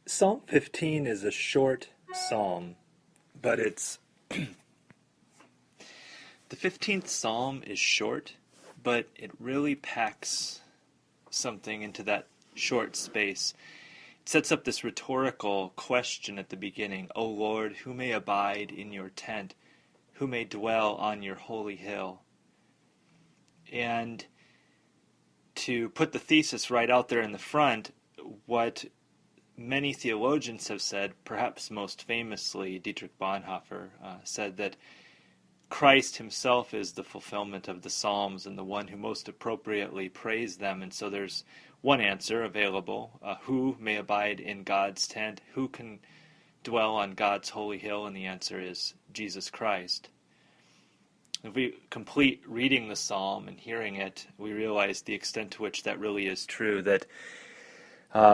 Psalm 15 is a short psalm, but the 15th psalm is short, but it really packs something into that short space. It sets up this rhetorical question at the beginning. O Lord, who may abide in your tent? Who may dwell on your holy hill? And to put the thesis right out there in the front, what many theologians have said, perhaps most famously Dietrich Bonhoeffer, said that Christ himself is the fulfillment of the Psalms and the one who most appropriately praised them. And so there's one answer available. Who may abide in God's tent? Who can dwell on God's holy hill? And the answer is Jesus Christ. If we complete reading the psalm and hearing it, we realize the extent to which that really is true, that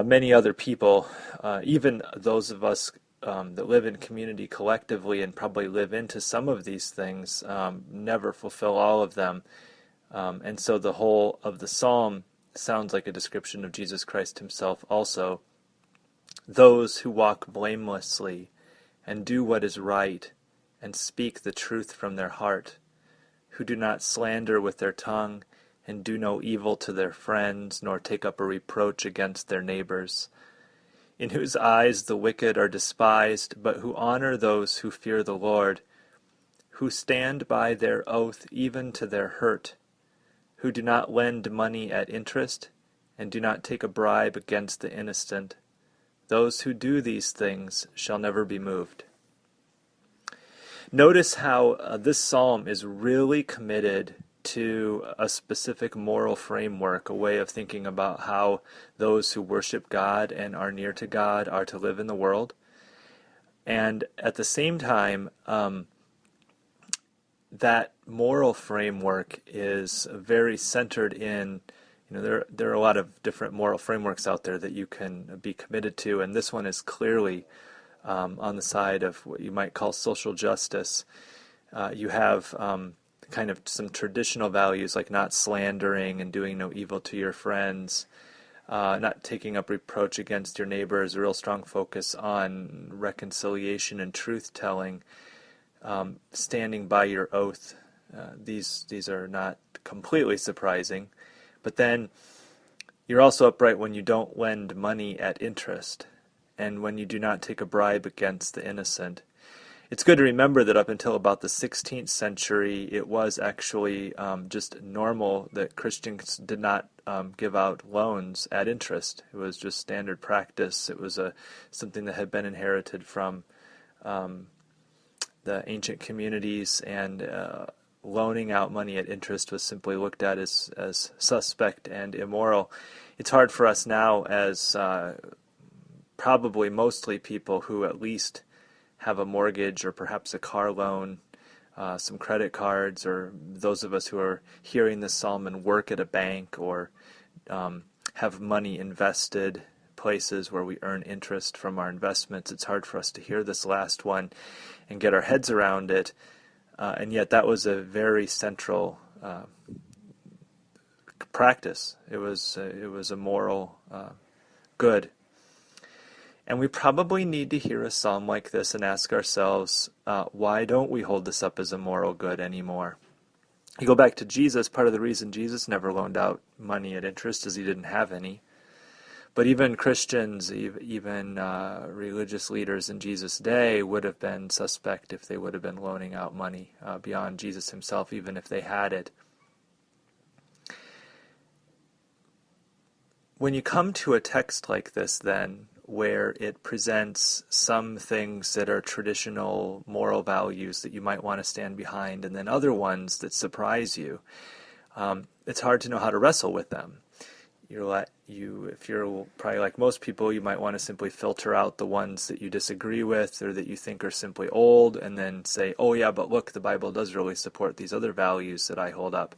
many other people, even those of us that live in community collectively and probably live into some of these things, never fulfill all of them. And so the whole of the psalm sounds like a description of Jesus Christ himself also. Those who walk blamelessly and do what is right and speak the truth from their heart, who do not slander with their tongue and do no evil to their friends, nor take up a reproach against their neighbors, in whose eyes the wicked are despised, but who honor those who fear the Lord, who stand by their oath even to their hurt, who do not lend money at interest, and do not take a bribe against the innocent. Those who do these things shall never be moved. Notice how this psalm is really committed to a specific moral framework, a way of thinking about how those who worship God and are near to God are to live in the world. And at the same time, that moral framework is very centered in, there are a lot of different moral frameworks out there that you can be committed to, and this one is clearly on the side of what you might call social justice. You have kind of some traditional values like not slandering and doing no evil to your friends, not taking up reproach against your neighbors, a real strong focus on reconciliation and truth-telling, standing by your oath. These are not completely surprising. But then you're also upright when you don't lend money at interest, and when you do not take a bribe against the innocent. It's good to remember that up until about the 16th century, it was actually just normal that Christians did not give out loans at interest. It was just standard practice. It was something that had been inherited from the ancient communities, and loaning out money at interest was simply looked at as suspect and immoral. It's hard for us now, as probably mostly people who at least have a mortgage or perhaps a car loan, some credit cards, or those of us who are hearing this psalm and work at a bank or have money invested places where we earn interest from our investments. It's hard for us to hear this last one and get our heads around it, and yet that was a very central practice. It was a moral good. And we probably need to hear a psalm like this and ask ourselves, why don't we hold this up as a moral good anymore? You go back to Jesus, part of the reason Jesus never loaned out money at interest is he didn't have any. But even Christians, even religious leaders in Jesus' day would have been suspect if they would have been loaning out money beyond Jesus himself, even if they had it. When you come to a text like this, then, where it presents some things that are traditional moral values that you might want to stand behind, and then other ones that surprise you, it's hard to know how to wrestle with them. If you're probably like most people, you might want to simply filter out the ones that you disagree with or that you think are simply old, and then say, oh yeah, but look, the Bible does really support these other values that I hold up.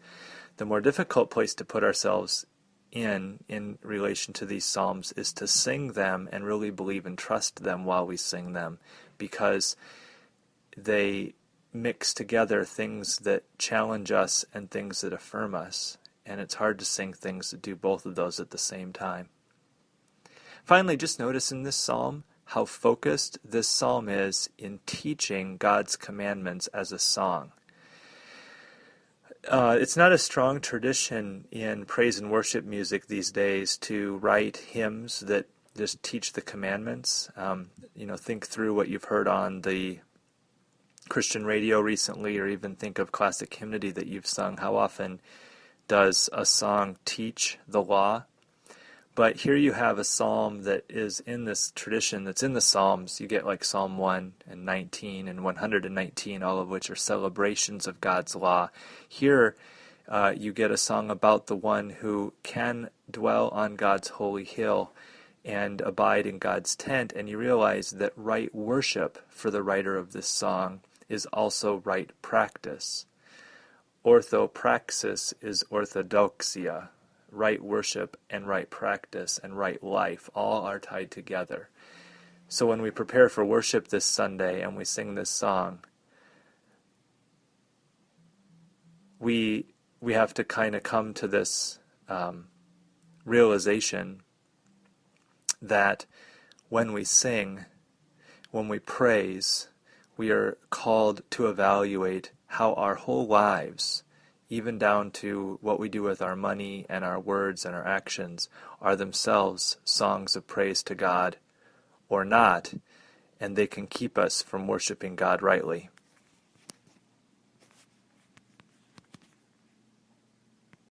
The more difficult place to put ourselves in relation to these psalms is to sing them and really believe and trust them while we sing them, because they mix together things that challenge us and things that affirm us, and it's hard to sing things that do both of those at the same time. Finally, just notice in this psalm how focused this psalm is in teaching God's commandments as a song. It's not a strong tradition in praise and worship music these days to write hymns that just teach the commandments. Think through what you've heard on the Christian radio recently, or even think of classic hymnody that you've sung. How often does a song teach the law? But here you have a psalm that is in this tradition that's in the Psalms. You get like Psalm 1 and 19 and 119, all of which are celebrations of God's law. Here you get a song about the one who can dwell on God's holy hill and abide in God's tent, and you realize that right worship for the writer of this song is also right practice. Orthopraxis is orthodoxia. Right worship and right practice and right life all are tied together. So when we prepare for worship this Sunday and we sing this song, we have to kind of come to this realization that when we sing, when we praise, we are called to evaluate how our whole lives, even down to what we do with our money and our words and our actions, are themselves songs of praise to God or not, and they can keep us from worshiping God rightly.